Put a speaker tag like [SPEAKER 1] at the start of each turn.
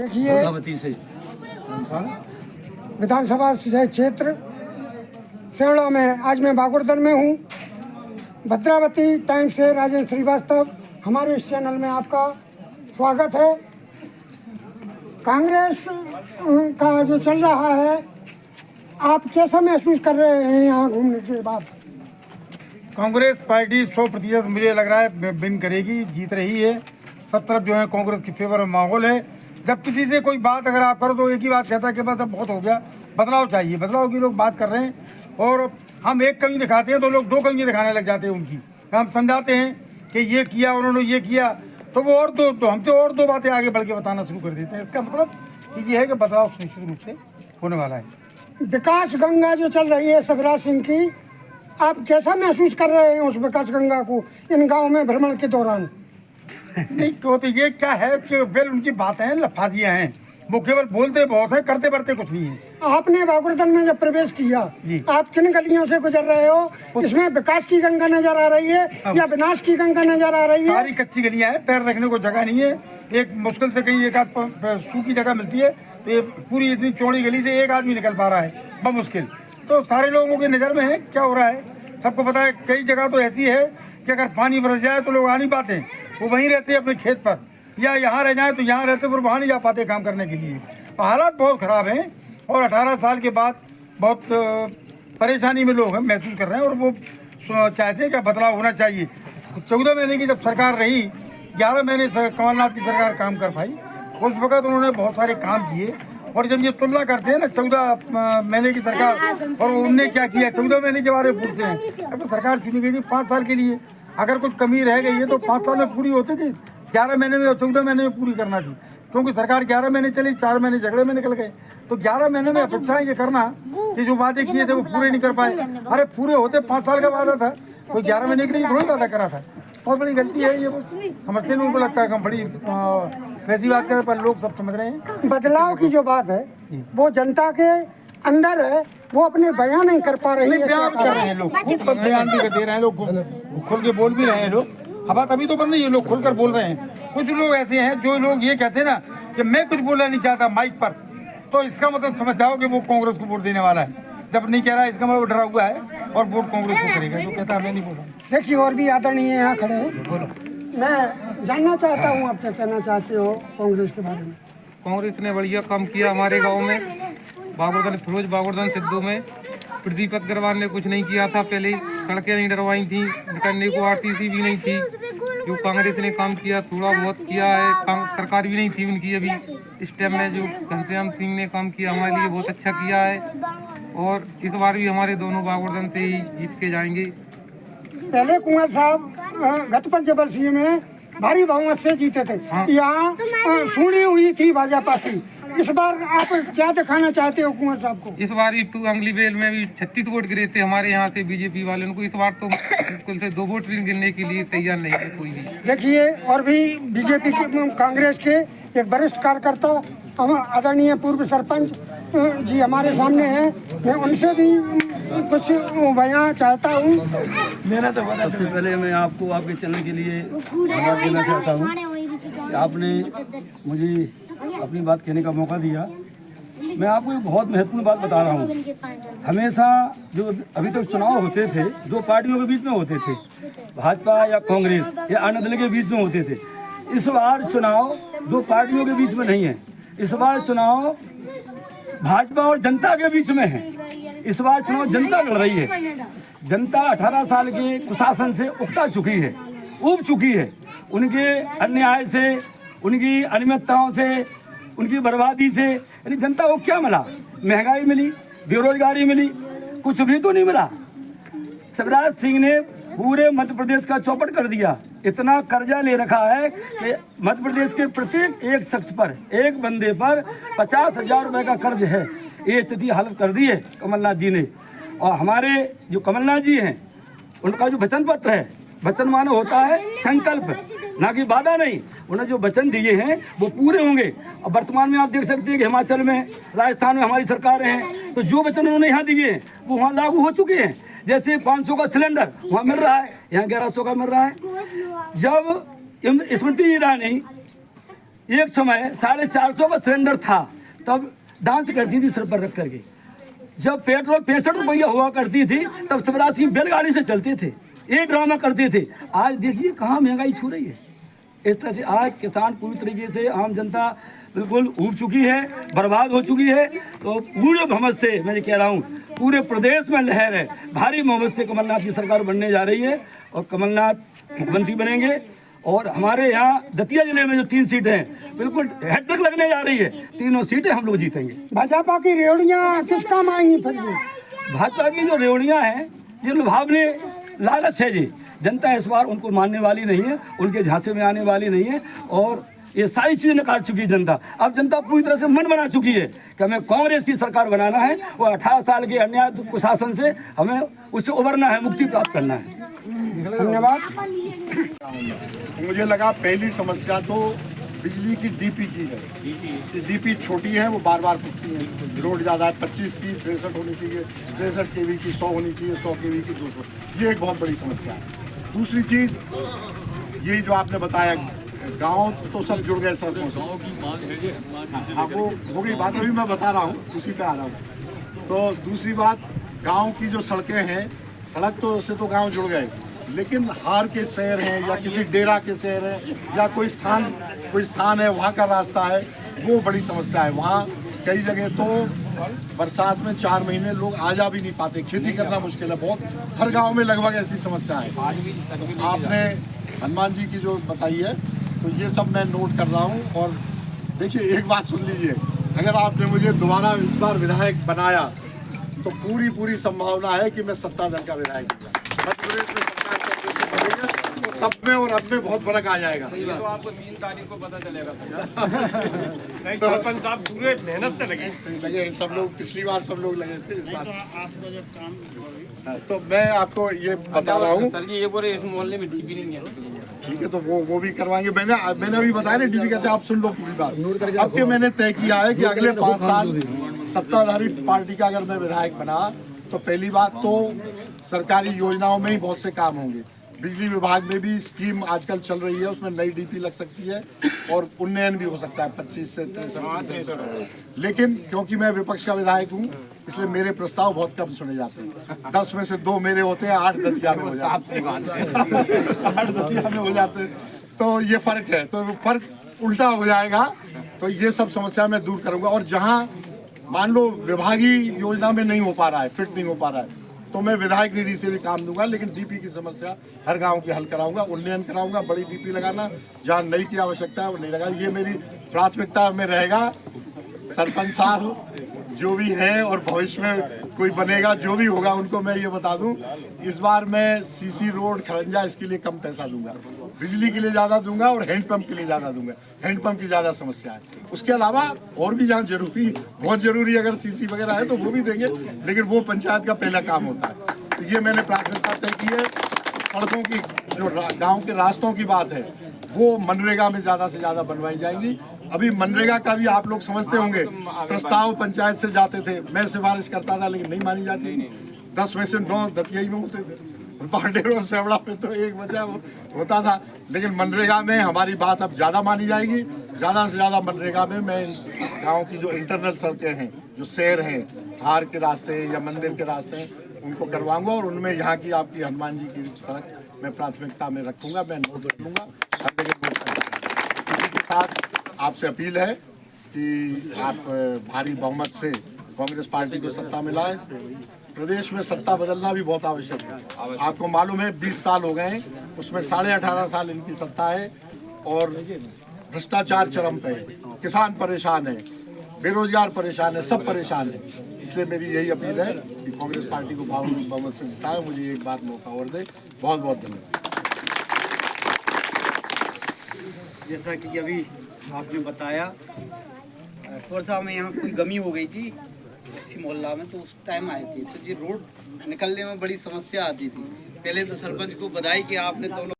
[SPEAKER 1] देखिए विधानसभा क्षेत्र सेवड़ा में आज मैं बागुड़दन में हूँ। भद्रावती टाइम से राजेंद्र श्रीवास्तव, हमारे इस चैनल में आपका स्वागत है। कांग्रेस का जो चल रहा है, आप कैसा महसूस कर रहे हैं यहाँ घूमने के बाद?
[SPEAKER 2] कांग्रेस पार्टी 100% मुझे लग रहा है विन करेगी, जीत रही है। सब तरफ जो है कांग्रेस की फेवर में माहौल है। जब किसी से कोई बात अगर आप करो तो एक ही बात कहता है कि बस अब बहुत हो गया, बदलाव चाहिए। बदलाव की लोग बात कर रहे हैं और हम एक कमी दिखाते हैं तो लोग 2 कमी दिखाने लग जाते हैं उनकी। हम समझाते हैं कि ये किया उन्होंने, ये किया, तो वो और दो हमसे और 2 बातें आगे बढ़ के बताना शुरू कर देते हैं। इसका मतलब कि ये है कि बदलाव निश्चित रूप से होने वाला है।
[SPEAKER 1] विकास गंगा जो चल रही है शिवराज सिंह की, आप कैसा महसूस कर रहे हैं उस विकास गंगा को इन गाँव में भ्रमण के दौरान?
[SPEAKER 2] नहीं तो ये क्या है कि वेल उनकी बातें हैं, लफाजियाँ हैं। वो केवल बोलते बहुत है, करते बढ़ते कुछ नहीं है।
[SPEAKER 1] आपने बागुड़दन में जब प्रवेश किया, आप किन गलियों से गुजर रहे हो? इसमें विकास की गंगा नजर आ रही है या विनाश की गंगा नजर आ रही है?
[SPEAKER 2] सारी कच्ची गलियां हैं, पैर रखने को जगह नहीं है। एक मुश्किल से कहीं एक आध सूखी जगह मिलती है, तो ये पूरी इतनी चौड़ी गली से एक आदमी निकल पा रहा है बमुश्किल। तो सारे लोगों की नज़र में है क्या हो रहा है, सबको पता है। कई जगह तो ऐसी है कि अगर पानी बरस जाए तो लोग आ नहीं पाते, वो वहीं रहते हैं अपने खेत पर, या यहाँ रह जाए तो यहाँ रहते पर वहाँ नहीं जा पाते काम करने के लिए। हालात बहुत ख़राब हैं और 18 साल के बाद बहुत परेशानी में लोग हैं, महसूस कर रहे हैं और वो चाहते हैं कि बदलाव होना चाहिए। 14 महीने की जब सरकार रही, 11 महीने से कमलनाथ की सरकार काम कर पाई। उस वक्त उन्होंने बहुत सारे काम किए और जब ये तुलना करते हैं ना 14 महीने की सरकार और उनने क्या किया, 14 महीने के बारे में पूछते हैं। अब तो सरकार चुनी गई थी 5 साल के लिए, अगर कुछ कमी रह गई है तो 5 साल में पूरी होती थी, 11 महीने में और 14 महीने में पूरी करना थी। क्योंकि सरकार 11 महीने चली, 4 महीने झगड़े में निकल गए। तो 11 महीने में अपेक्षा ये करना कि जो वादे किए थे वो पूरे नहीं कर पाए। अरे पूरे होते 5 साल का वादा था, कोई 11 महीने के लिए थोड़ी वादा करा था। बहुत बड़ी गलती है ये, समझते नहीं, उनको लगता है कि हम बड़ी वैसी बात करें, पर लोग सब समझ रहे हैं।
[SPEAKER 1] बदलाव की जो बात है वो जनता के अंदर है, वो अपने बयान नहीं कर पा रही है।
[SPEAKER 2] बयान कर रहे हैं लोग, खूब बयान भी दे रहे हैं लोग, खुल के बोल भी रहे हैं लोग। हवा तभी तो बन रही है, लोग खुलकर बोल रहे हैं। कुछ लोग ऐसे हैं जो लोग ये कहते हैं ना कि मैं कुछ बोलना नहीं चाहता माइक पर, तो इसका मतलब समझ जाओ कि वो कांग्रेस को वोट देने वाला है। जब नहीं कह रहा है इसका मतलब डरा हुआ है और वोट कांग्रेस को करेगा। जो कहता है मैं नहीं बोल रहा।
[SPEAKER 1] देखिए और भी आदरणीय यहाँ खड़े हैं, मैं जानना चाहता हूँ आप क्या कहना चाहते हो कांग्रेस के बारे में?
[SPEAKER 3] कांग्रेस ने बढ़िया काम किया हमारे गांव में, बागुड़दन फिरोज बागुड़दन सिद्धू में। प्रदीप अग्रवाल ने कुछ नहीं किया था, पहले सड़कें नहीं डरवाई थी, निकलने को आरटीसी भी नहीं थी। जो कांग्रेस ने काम किया थोड़ा बहुत किया है, सरकार भी नहीं थी उनकी अभी इस टाइम में। जो घनश्याम सिंह ने काम किया हमारे लिए बहुत अच्छा किया है और इस बार भी हमारे दोनों बागुड़दन से ही जीत के जाएंगे।
[SPEAKER 1] पहले कुंवर साहब गत पंचवर्षीय में भारी बहुमत से जीते थे। यहाँ सुनी हुई थी भाजपा पार्टी। इस बार आप क्या दिखाना चाहते हो कुंवर साहब को?
[SPEAKER 3] इस बार अंगली बेल में भी 36 वोट गिरे थे हमारे यहाँ से बीजेपी वालों को। इस बार तो मुश्किल से 2 वोट भी गिरने के लिए तैयार नहीं है कोई भी।
[SPEAKER 1] देखिए और भी बीजेपी के कांग्रेस के एक वरिष्ठ कार्यकर्ता आदरणीय पूर्व सरपंच जी हमारे सामने हैं, मैं उनसे भी कुछ बयान चाहता हूँ।
[SPEAKER 4] मेरा तो सबसे पहले मैं आपको आपके चैनल के लिए धन्यवाद देना चाहता हूँ कि आपने मुझे अपनी बात कहने का मौका दिया। मैं आपको एक बहुत महत्वपूर्ण बात बता रहा हूँ। हमेशा जो अभी तक चुनाव होते थे 2 पार्टियों के बीच में होते थे, भाजपा या कांग्रेस या अन्य दल के बीच में होते थे। इस बार चुनाव 2 पार्टियों के बीच में नहीं है, इस बार चुनाव भाजपा और जनता के बीच में है। इस बार चुनाव जनता लड़ रही है। जनता 18 साल के कुशासन से उकता चुकी है, ऊब चुकी है। उनके अन्याय से, उनकी अनियमितताओं से, उनकी बर्बादी से, यानी जनता को क्या मिला? महंगाई मिली, बेरोजगारी मिली, कुछ भी तो नहीं मिला। शिवराज सिंह ने पूरे मध्य प्रदेश का चौपट कर दिया। इतना कर्जा ले रखा है कि मध्य प्रदेश के प्रत्येक एक शख्स पर, एक बंदे पर 50,000 रुपये का कर्ज है। ये स्थिति हालत कर दी है कमलनाथ जी ने। और हमारे जो कमलनाथ जी हैं उनका जो वचन पत्र है, वचन माने होता है संकल्प, ना कि वादा नहीं। उन्होंने जो वचन दिए हैं वो पूरे होंगे। और वर्तमान में आप देख सकते हैं कि हिमाचल में, राजस्थान में हमारी सरकारें हैं, तो जो वचन उन्होंने यहाँ दिए हैं वो वहाँ लागू हो चुके हैं। जैसे 500 का सिलेंडर वहाँ मिल रहा है, यहाँ 1100 का मिल रहा है। जब स्मृति ईरानी एक समय 450 का सिलेंडर था, तब डांस करती थी सिर पर रख करके। जब पेट्रोल 65 रुपया हुआ करती थी, तब सबरासी बैलगाड़ी से चलते थे, ये ड्रामा करते थे। आज देखिए कहाँ महंगाई छू रही है। इस तरह से आज किसान पूरी तरीके से, आम जनता बिल्कुल ऊब चुकी है, बर्बाद हो चुकी है। तो पूरे भमस से मैं ये कह रहा हूँ, पूरे प्रदेश में लहर है, भारी बहुमत से कमलनाथ की सरकार बनने जा रही है और कमलनाथ मुख्यमंत्री बनेंगे। और हमारे यहाँ दतिया जिले में जो 3 सीटें हैं, बिल्कुल हैट्रिक लगने जा रही है। तीनों सीटें हम लोग जीतेंगे।
[SPEAKER 1] भाजपा की रेवड़ियाँ किस काम आएंगी फिर भी?
[SPEAKER 4] भाजपा की जो रेवड़ियाँ हैं, जो लुभावने लालच है जी, जनता इस बार उनको मानने वाली नहीं है, उनके झांसे में आने वाली नहीं है। और ये सारी चीजें नकार चुकी है जनता। अब जनता पूरी तरह से मन बना चुकी है कि हमें कांग्रेस की सरकार बनाना है और 18 साल के अन्याय कुशासन से हमें उससे उबरना है, मुक्ति प्राप्त करना है।
[SPEAKER 1] धन्यवाद।
[SPEAKER 5] मुझे लगा पहली समस्या तो बिजली की डीपी की है। डीपी छोटी है, वो बार बार टूटती है। लोड ज़्यादा है, 25 की 63 होनी चाहिए, 63 kV की 100 होनी चाहिए, 100 kV की 200। ये एक बहुत बड़ी समस्या है। दूसरी चीज़ यही जो आपने बताया, गांव तो सब जुड़ गए सड़कों से। हाँ, वो हो गई बात, अभी मैं बता रहा हूँ, उसी पे आ रहा हूँ। तो दूसरी बात, गांव की जो सड़कें हैं, सड़क तो से तो गांव जुड़ गए, लेकिन हार के शहर हैं या किसी डेरा के शहर है या कोई स्थान है, वहाँ का रास्ता है, वो बड़ी समस्या है। वहाँ कई जगह तो बरसात में 4 महीने लोग आ जा भी नहीं पाते, खेती करना मुश्किल है बहुत। हर गांव में लगभग ऐसी समस्या है। तो आपने हनुमान जी की जो बताई है, तो ये सब मैं नोट कर रहा हूँ। और देखिए एक बात सुन लीजिए, अगर आपने मुझे दोबारा इस बार विधायक बनाया तो पूरी संभावना है कि मैं सत्ता दल का विधायक हूँ। तब में और अब में बहुत फर्क आ जाएगा।
[SPEAKER 3] तो आपको 3 तारीख को पता चलेगा। सरपंच साहब पूरे मेहनत से
[SPEAKER 5] लगे सब लोग, पिछली बार सब लोग लगे थे, इस बार आपको जब काम। तो मैं आपको ये बता रहा हूँ
[SPEAKER 3] सर जी, ये बोले इस मोहल्ले में डीपी नहीं है।
[SPEAKER 5] ठीक है, तो वो भी करवाएंगे। मैंने अभी बताया ना डीपी का, आप सुन लो पूरी बात। अब के मैंने तय किया है कि अगले 5 साल सत्ताधारी पार्टी का अगर मैं विधायक बना, तो पहली बात तो सरकारी योजनाओं में ही बहुत से काम होंगे। बिजली विभाग में भी स्कीम आजकल चल रही है, उसमें नई डीपी लग सकती है और उन्नयन भी हो सकता है 25 से 63। लेकिन क्योंकि मैं विपक्ष का विधायक हूँ, इसलिए मेरे प्रस्ताव बहुत कम सुने जाते हैं। 10 में से 2 मेरे होते हैं, 8 दतिया में हो जाते हैं। 8 दतिया में हो जाते हैं। तो ये फर्क है, तो फर्क उल्टा हो जाएगा। तो ये सब समस्या मैं दूर करूंगा। और जहाँ मान लो विभागीय योजना में नहीं हो पा रहा है, फिट नहीं हो पा रहा है, तो मैं विधायक निधि से भी काम दूंगा। लेकिन डीपी की समस्या हर गांव की हल कराऊंगा, उन्नयन कराऊंगा। बड़ी डीपी लगाना, जहां नई की आवश्यकता है वो नहीं लगा। ये मेरी प्राथमिकता में रहेगा। सरपंच साहब जो भी है और भविष्य में कोई बनेगा, जो भी होगा, उनको मैं ये बता दूं, इस बार मैं सीसी रोड खरंजा इसके लिए कम पैसा दूंगा, बिजली के लिए ज़्यादा दूंगा और हैंडपंप के लिए ज़्यादा दूंगा। हैंडपंप की ज़्यादा समस्या है। उसके अलावा और भी जहाँ जरूरी, बहुत जरूरी अगर सीसी वगैरह है तो वो भी देंगे, लेकिन वो पंचायत का पहला काम होता है। तो ये मैंने प्राथमिकता तय की है। सड़कों की, जो गाँव के रास्तों की बात है, वो मनरेगा में ज़्यादा से ज़्यादा बनवाई जाएंगी। अभी मनरेगा का भी आप लोग समझते होंगे, प्रस्ताव पंचायत से जाते थे, मैं सिफारिश करता था लेकिन नहीं मानी जाती। 10 में से 9 दतिया में होते थे, पांडेर और सेवड़ा पे तो 1 बचा होता था। लेकिन मनरेगा में हमारी बात अब ज़्यादा मानी जाएगी। ज़्यादा से ज़्यादा मनरेगा में मैं गाँव की जो इंटरनल सड़कें हैं, जो शहर हैं, हार के रास्ते या मंदिर के रास्ते हैं, उनको करवाऊंगा। और उनमें यहाँ की आपकी हनुमान जी की सड़क मैं प्राथमिकता में रखूंगा, मैं नोट रखूंगा। इसी के साथ आपसे अपील है कि आप भारी बहुमत से कांग्रेस पार्टी को सत्ता में लाएं। प्रदेश में सत्ता बदलना भी बहुत आवश्यक है। आपको मालूम है 20 साल हो गए हैं, उसमें 18.5 साल इनकी सत्ता है और भ्रष्टाचार चरम पे है, किसान परेशान है, बेरोजगार परेशान है, सब परेशान है। इसलिए मेरी यही अपील है कि कांग्रेस पार्टी को भारी बहुमत से जिताएं। मुझे एक बार मौका और दे। बहुत बहुत धन्यवाद।
[SPEAKER 6] जैसा कि अभी आपने बताया, थोड़ा सा हमें यहाँ कोई कमी हो गई थी इसी मोहल्ला में, तो उस टाइम आए थे तो जी रोड निकलने में बड़ी समस्या आती थी। पहले तो सरपंच को बधाई कि आपने दोनों